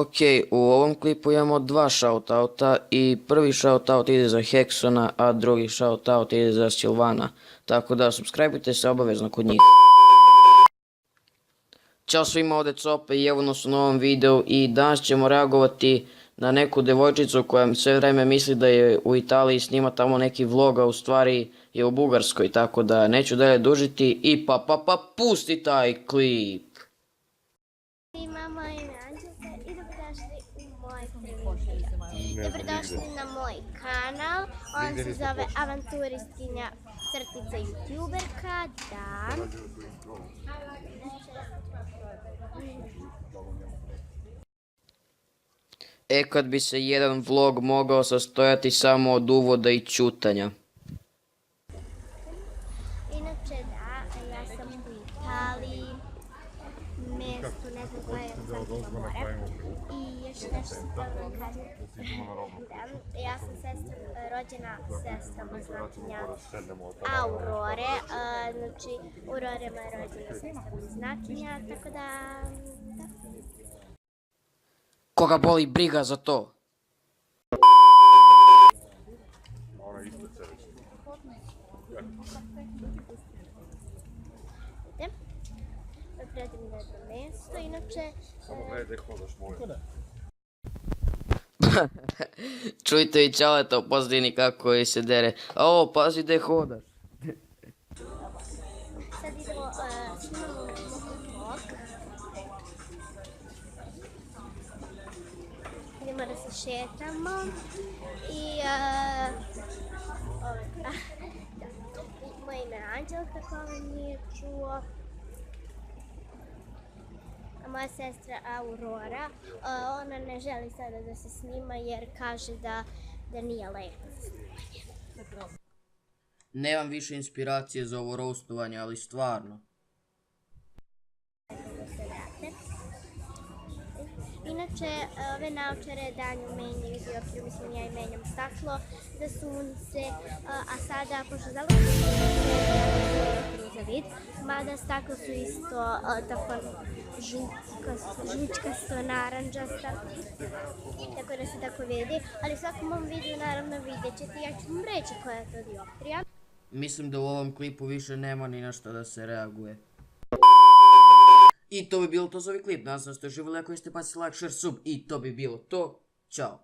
Ok, u ovom klipu imamo dva shoutouta i prvi shoutout ide za Heksona, a drugi shoutout ide za Silvana. Tako da subscribeujte se obavezno kod njih. Ćao svima, ovdje Cope i evo nas u novom videu i danas ćemo reagovati na neku devojčicu koja sve vreme misli da je u Italiji, snima tamo neki vlog, a u stvari je u Bugarskoj, tako da neću dalje dužiti i pusti taj klip. Moje ime Anđelka i dobrodošli u moj prvi video. Dobrodošli na moj kanal, on se zove Avanturistkinja crtica youtuberka, da. Kad bi se jedan vlog mogao sastojati samo od uvoda i čutanja. Inače da, ja sam u Italiji, mjestu, ne znam koje je Crno more. I još nešto sam htjela da kažem. Ja sam rođena sestrama znakinja Aurore, znači Aurore moja rođena sestrama znakinja, tako da... Koga boli briga za to? Predim na jedno mjesto, inače... Čujte i Ćaleta u pozadini kako joj se dere. O, pazi gdje hodaš. Sad idemo, snimamo vlog. Idemo da se šetamo i moje ime je Anđelka, ko vam nije čuo. A moja sestra Aurora, ona ne želi sada da se snima jer kaže da nije lepo za snimanje. Nemam više inspiracije za ovo roastovanje, ali stvarno. Inače, ove naočare danju menjaju dioptriju, mislim ja i menjam staklo za sunce, a sada, pošto zalučujem za vid, mada staklo su isto tako žučkasto, naranđasta, tako da se tako vidi, ali u svakom mom videu naravno vidjet ćete, ja ću vam reći koja je to dioptrija. Mislim da u ovom klipu više nema ni na što da se reaguje. I to bi bilo to za ovaj klip, nadam se da ste uživali, ako jeste pacili like, share, sub i to bi bilo to. Ćao.